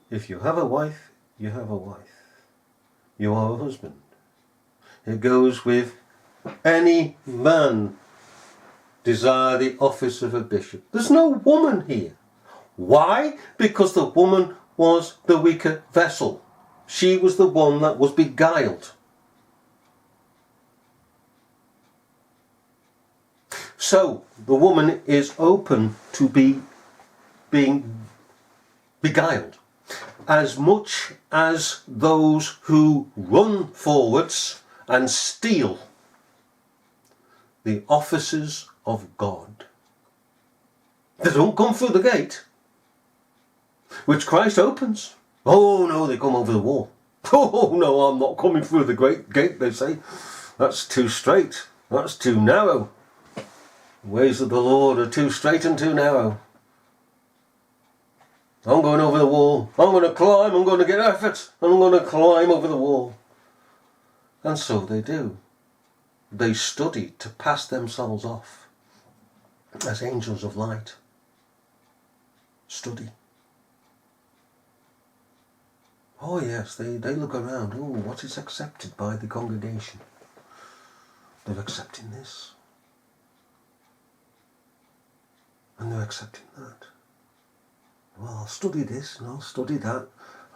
If you have a wife, you have a wife. You are a husband. It goes with any man desire the office of a bishop. There's no woman here. Why? Because the woman was the weaker vessel. She was the one that was beguiled. So the woman is open to being beguiled. As much as those who run forwards and steal the offices of God. They don't come through the gate, which Christ opens. Oh no, they come over the wall. Oh no, I'm not coming through the great gate, they say. That's too straight. That's too narrow. The ways of the Lord are too straight and too narrow. I'm going over the wall. I'm going to climb. I'm going to get effort. I'm going to climb over the wall. And so they do. They study to pass themselves off as angels of light. Study. Oh yes, they look around. Oh, what is accepted by the congregation? They're accepting this. And they're accepting that. Well, I'll study this and I'll study that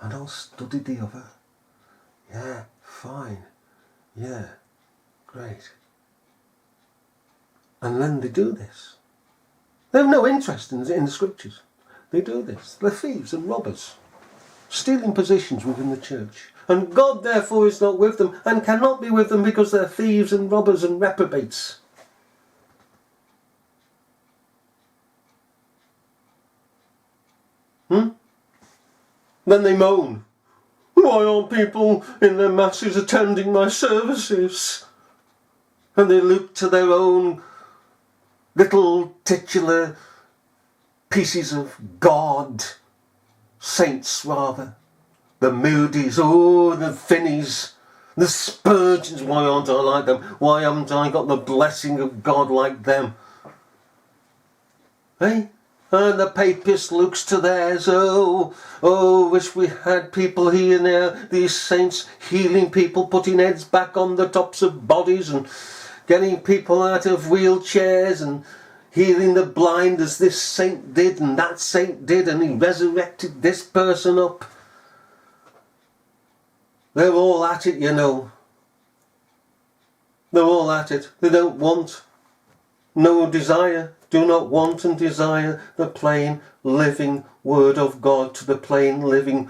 and I'll study the other. Yeah, fine. Yeah, great. And then they do this. They have no interest in the scriptures. They do this. They're thieves and robbers, stealing positions within the church. And God therefore is not with them and cannot be with them because they're thieves and robbers and reprobates. Then they moan. Why aren't people in their masses attending my services? And they look to their own little titular pieces of God, saints rather. The Moody's, oh, the Finneys, the Spurgeons. Why aren't I like them? Why haven't I got the blessing of God like them? Hey? And the papist looks to theirs. Oh, wish we had people here and there, these saints healing people, putting heads back on the tops of bodies and getting people out of wheelchairs and healing the blind as this saint did and that saint did, and he resurrected this person up. They're all at it, you know. They're all at it. They don't want, no desire. Do not want and desire the plain living word of God to the plain living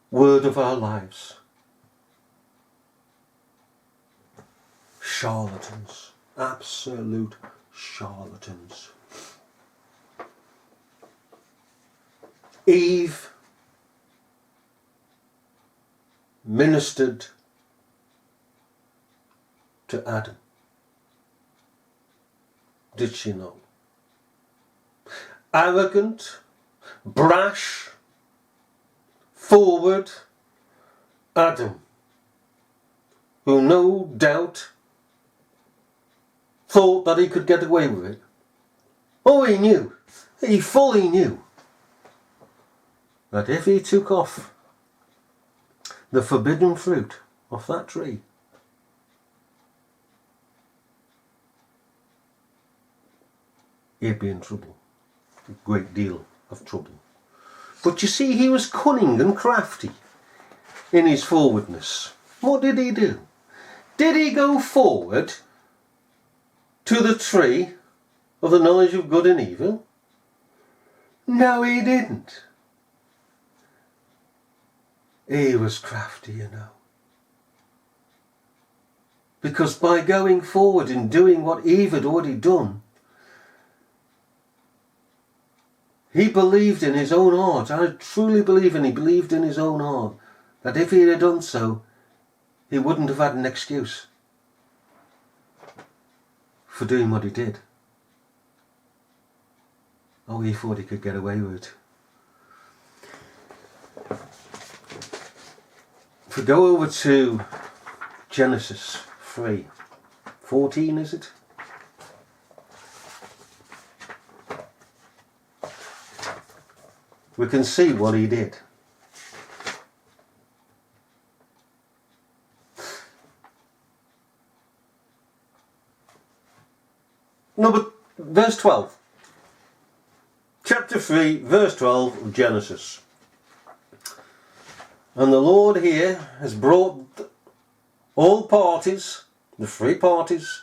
word of our lives. Charlatans. Absolute charlatans. Eve ministered to Adam. Did she not? Arrogant, brash, forward Adam, who no doubt thought that he could get away with it. Oh, he knew, he fully knew that if he took off the forbidden fruit off that tree, he'd be in trouble. A great deal of trouble. But you see, he was cunning and crafty in his forwardness. What did he do? Did he go forward to the tree of the knowledge of good and evil? No, he didn't. He was crafty, you know. Because by going forward and doing what Eve had already done, he believed in his own heart. I truly believe, and he believed in his own heart, that if he had done so, he wouldn't have had an excuse for doing what he did. Oh, he thought he could get away with it. If we go over to Genesis 3:14, is it? we can see what he did. No, but verse 12. Chapter 3, verse 12 of Genesis. And the Lord here has brought all parties, the three parties,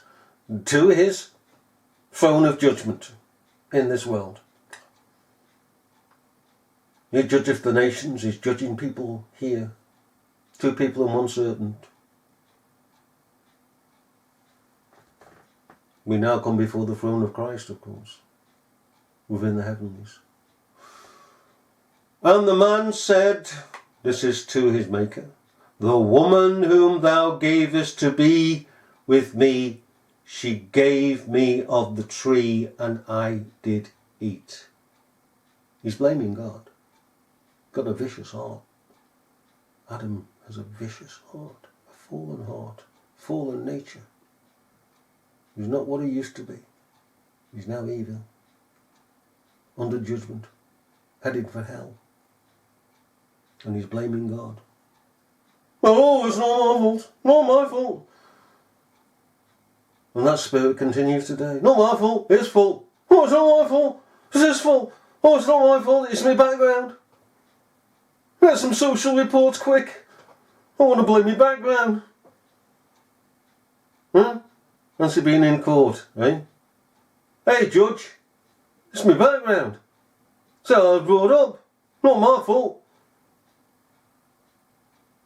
to his throne of judgment in this world. He judgeth the nations, he's judging people here. Two people and one serpent. We now come before the throne of Christ, of course, within the heavenlies. And the man said, this is to his maker, the woman whom thou gavest to be with me, she gave me of the tree, and I did eat. He's blaming God. Got a vicious heart. Adam has a vicious heart, a fallen nature. He's not what he used to be. He's now evil, under judgment, headed for hell. And he's blaming God. Oh, it's not my fault. Not my fault. And that spirit continues today. Not my fault. His fault. Oh, it's not my fault. It's his fault. Oh, it's not my fault. It's my background. Get some social reports quick. I want to blame my background. Fancy being in court, eh? Hey, judge. It's my background. So I was brought up. Not my fault.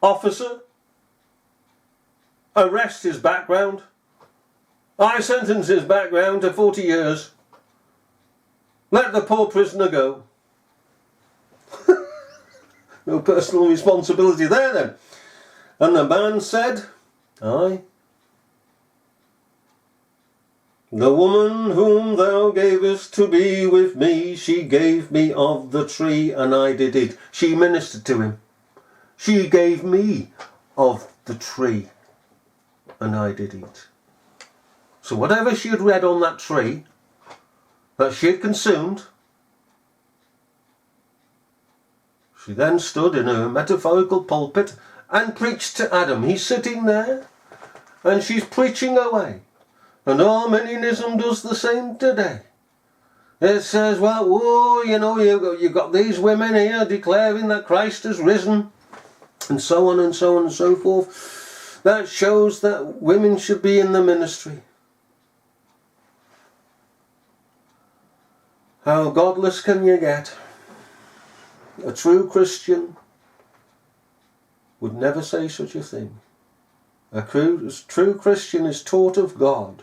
Officer, arrest his background. I sentence his background to 40 years. Let the poor prisoner go. No personal responsibility there then. And the man said, aye, the woman whom thou gavest to be with me, she gave me of the tree, and I did eat. She ministered to him. She gave me of the tree, and I did eat. So whatever she had read on that tree, that she had consumed, she then stood in her metaphorical pulpit and preached to Adam. He's sitting there, and she's preaching away. And Arminianism does the same today. It says, well, whoa, you know, you've got these women here declaring that Christ has risen, and so on and so on and so forth. That shows that women should be in the ministry. How godless can you get? A true Christian would never say such a thing. A true Christian is taught of God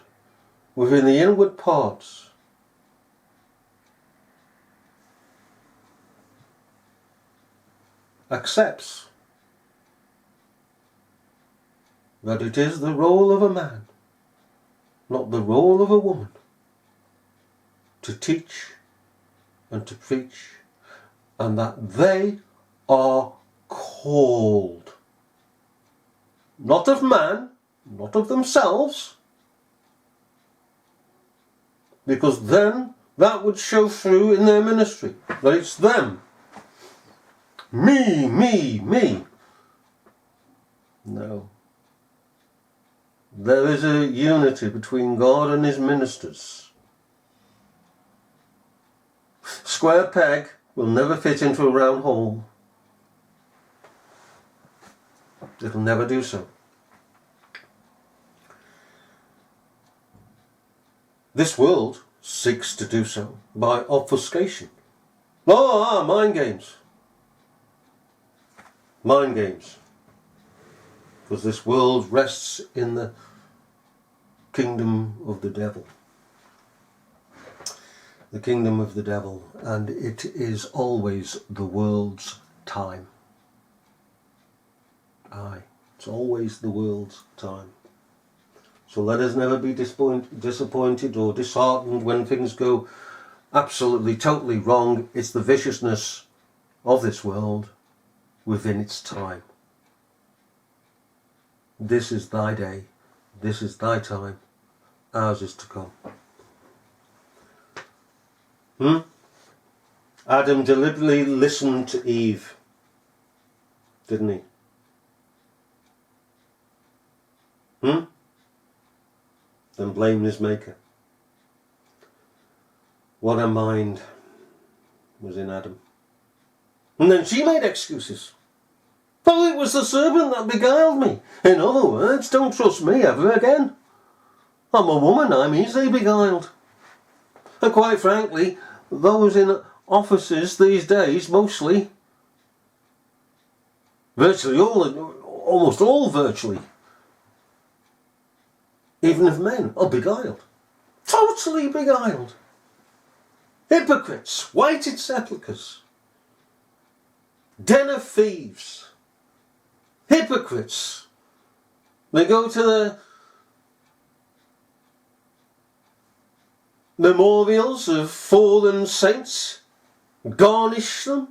within the inward parts. Accepts that it is the role of a man, not the role of a woman, to teach and to preach, and that they are called, not of man, not of themselves, because then that would show through in their ministry, that it's them. Me, me, me. No. There is a unity between God and his ministers. Square peg will never fit into a round hole. It'll never do so. This world seeks to do so by obfuscation. Mind games. Mind games. Because this world rests in the kingdom of the devil. The kingdom of the devil, and it is always the world's time. Aye, it's always the world's time. So let us never be disappointed or disheartened when things go absolutely, totally wrong. It's the viciousness of this world within its time. This is thy day. This is thy time. Ours is to come. Adam deliberately listened to Eve, didn't he? Then blamed his maker. What a mind was in Adam. And then she made excuses. Oh, it was the serpent that beguiled me. In other words, don't trust me ever again. I'm a woman, I'm easily beguiled. And quite frankly, those in offices these days, mostly, virtually all, almost all virtually, even if men, are beguiled. Totally beguiled. Hypocrites, whited sepulchres, den of thieves, hypocrites. They go to the memorials of fallen saints, garnish them,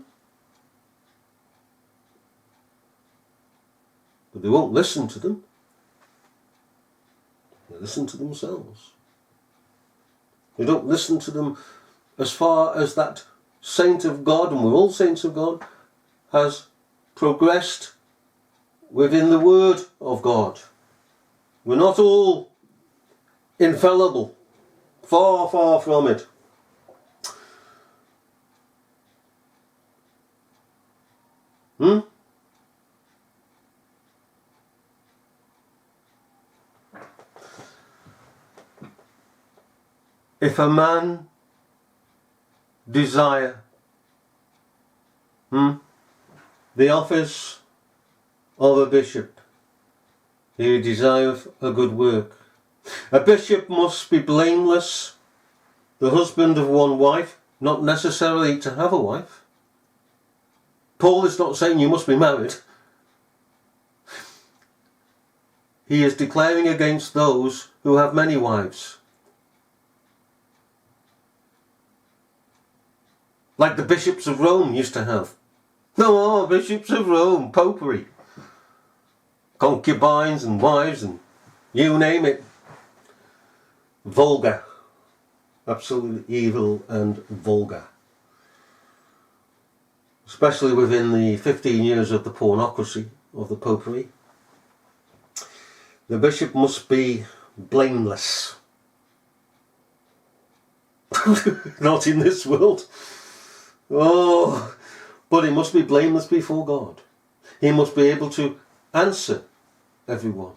but they won't listen to them. They listen to themselves. They don't listen to them as far as that saint of God, and we're all saints of God, has progressed within the Word of God. We're not all infallible. Far, far from it. If a man desire the office of a bishop, he desireth a good work. A bishop must be blameless, the husband of one wife, not necessarily to have a wife. Paul is not saying you must be married. He is declaring against those who have many wives. Like the bishops of Rome used to have. No, bishops of Rome, popery. Concubines and wives and you name it. Vulgar. Absolutely evil and vulgar. Especially within the 15 years of the pornocracy of the popery. The bishop must be blameless. Not in this world. Oh, but he must be blameless before God. He must be able to answer everyone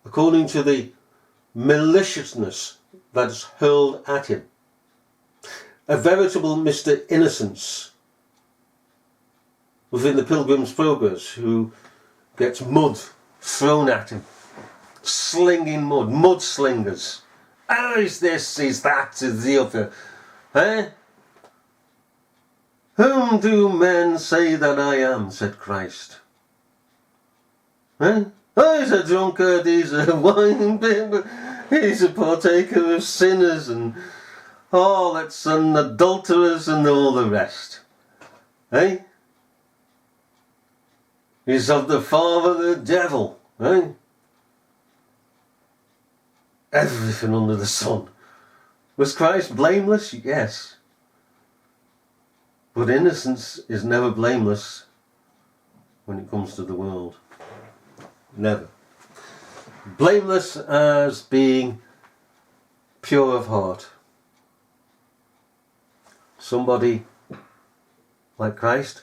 according to the maliciousness that is hurled at him. A veritable Mr. Innocence within the Pilgrim's Progress, who gets mud thrown at him, slinging mud, mudslingers. Oh, is this, is that, is the other. Whom do men say that I am, said Christ. Oh, he's a drunkard, he's a wine bibber, he's a partaker of sinners and harlots and adulterers and all the rest. He's of the father, the devil. Everything under the sun. Was Christ blameless? Yes. But innocence is never blameless when it comes to the world. Never. Blameless as being pure of heart. Somebody like Christ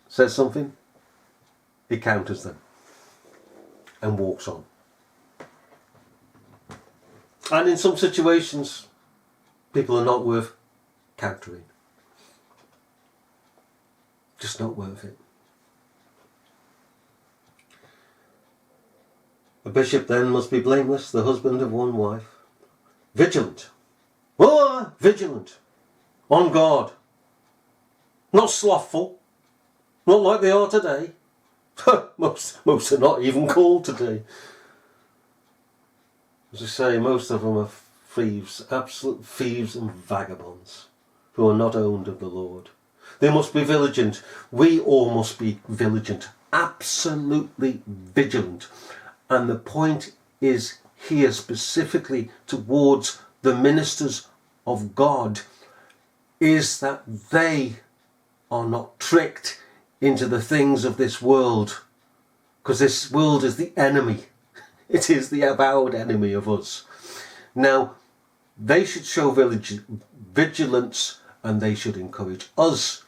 says something, he counters them and walks on. And in some situations, people are not worth countering. Just not worth it. A bishop then must be blameless, the husband of one wife. Vigilant. Oh, vigilant. On guard. Not slothful. Not like they are today. Most are not even called today. As I say, most of them are thieves, absolute thieves and vagabonds who are not owned of the Lord. They must be vigilant. We all must be vigilant. Absolutely vigilant. And the point is here specifically towards the ministers of God is that they are not tricked into the things of this world, because this world is the enemy. It is the avowed enemy of us. Now, they should show vigilance, and they should encourage us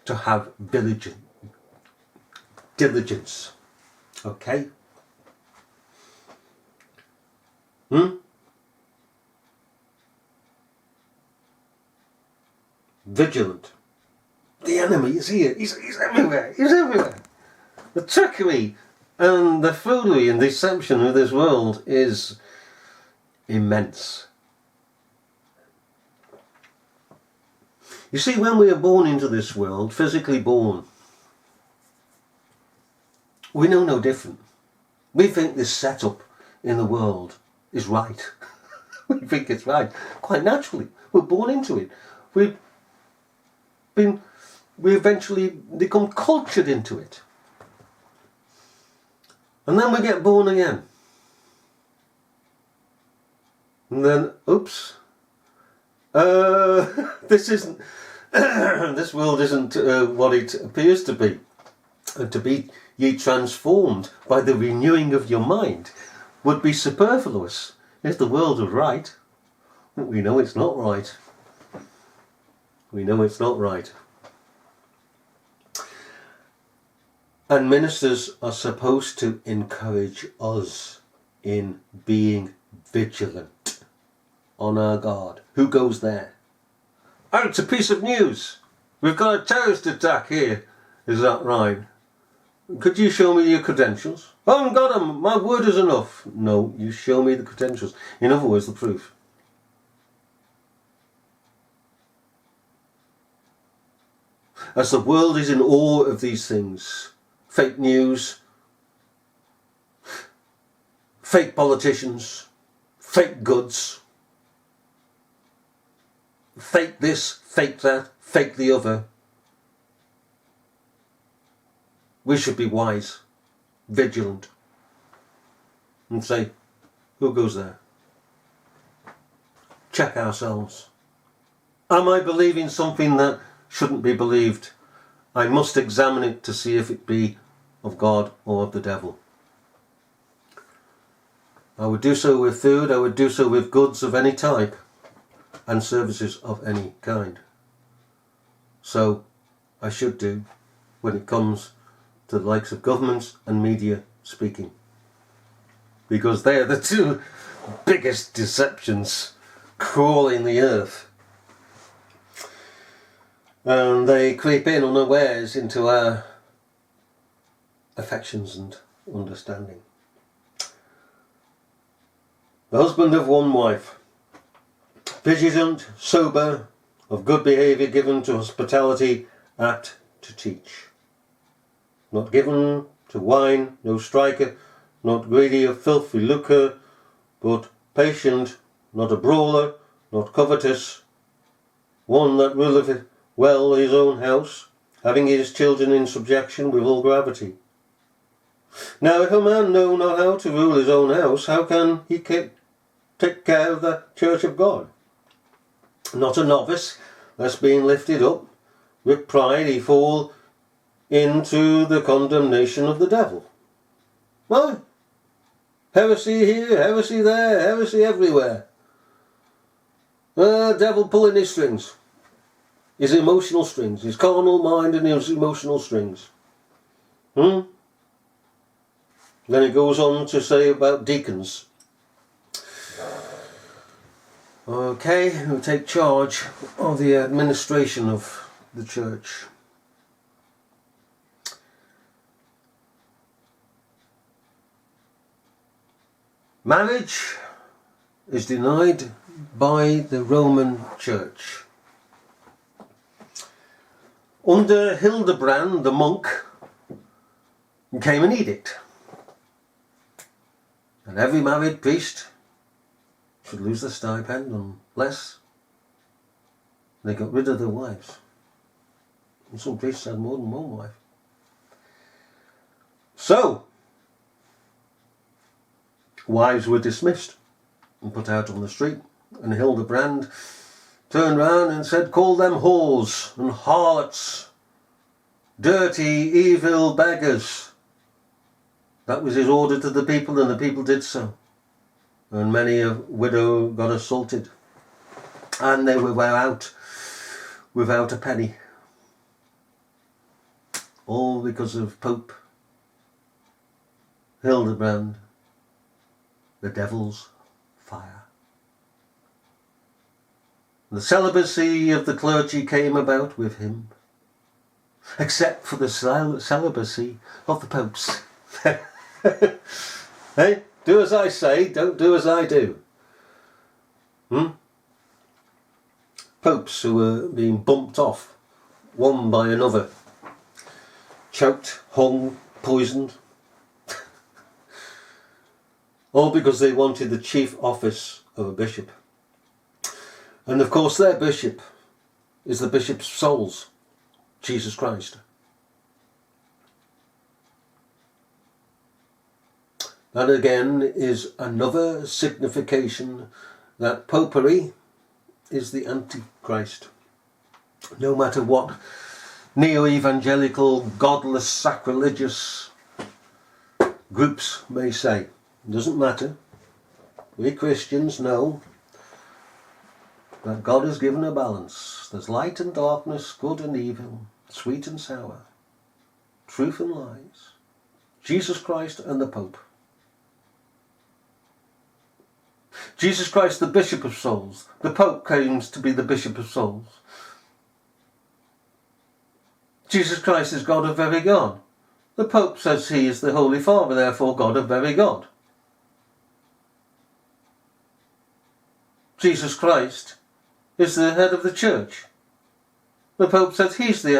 to have diligence. Okay? Vigilant. The enemy is here. He's everywhere. He's everywhere. The trickery and the foolery and deception of this world is immense. You see, when we are born into this world, physically born, we know no different. We think this setup in the world is right. We think it's right. Quite naturally. We're born into it. We eventually become cultured into it. And then we get born again. And then, oops, this world isn't what it appears to be. And to be ye transformed by the renewing of your mind would be superfluous if the world was right. We know it's not right. We know it's not right. And ministers are supposed to encourage us in being vigilant, on our guard. Who goes there? Oh, it's a piece of news. We've got a terrorist attack here. Is that right? Could you show me your credentials? I haven't got them. My word is enough. No, you show me the credentials. In other words, the proof. As the world is in awe of these things, fake news, fake politicians, fake goods, fake this, fake that, fake the other. We should be wise, vigilant, and say, who goes there? Check ourselves. Am I believing something that shouldn't be believed? I must examine it to see if it be of God or of the devil. I would do so with food, I would do so with goods of any type and services of any kind. So I should do when it comes to the likes of governments and media speaking. Because they are the two biggest deceptions crawling the earth. And they creep in unawares into our affections and understanding. The husband of one wife, vigilant, sober, of good behaviour, given to hospitality, apt to teach. Not given to wine, no striker, not greedy of filthy lucre, but patient, not a brawler, not covetous, one that ruleth well his own house, having his children in subjection with all gravity. Now if a man know not how to rule his own house, how can he take care of the church of God? Not a novice, lest being lifted up with pride he fall into the condemnation of the devil. Why? Heresy here, heresy there, heresy everywhere. Devil pulling his strings. His emotional strings, his carnal mind and his emotional strings. Then it goes on to say about deacons. Okay, who take charge of the administration of the church. Marriage is denied by the Roman Church. Under Hildebrand, the monk, came an edict, and every married priest should lose their stipend unless they got rid of their wives. And some priests had more than one wife. So, wives were dismissed and put out on the street, and Hildebrand turned round and said, call them whores and harlots, dirty, evil beggars. That was his order to the people, and the people did so. And many a widow got assaulted, and they were out without a penny. All because of Pope Hildebrand, the devil's fire. The celibacy of the clergy came about with him, except for the celibacy of the popes. Hey, do as I say, don't do as I do. Popes who were being bumped off, one by another, choked, hung, poisoned, all because they wanted the chief office of a bishop. And of course their bishop is the bishop of souls, Jesus Christ. That again is another signification that popery is the Antichrist. No matter what neo-evangelical, godless, sacrilegious groups may say. It doesn't matter. We Christians know that God has given a balance. There's light and darkness, good and evil, sweet and sour, truth and lies, Jesus Christ and the Pope. Jesus Christ, the Bishop of Souls. The Pope claims to be the Bishop of Souls. Jesus Christ is God of very God. The Pope says he is the Holy Father, therefore God of very God. Jesus Christ is the head of the church. The Pope says he's the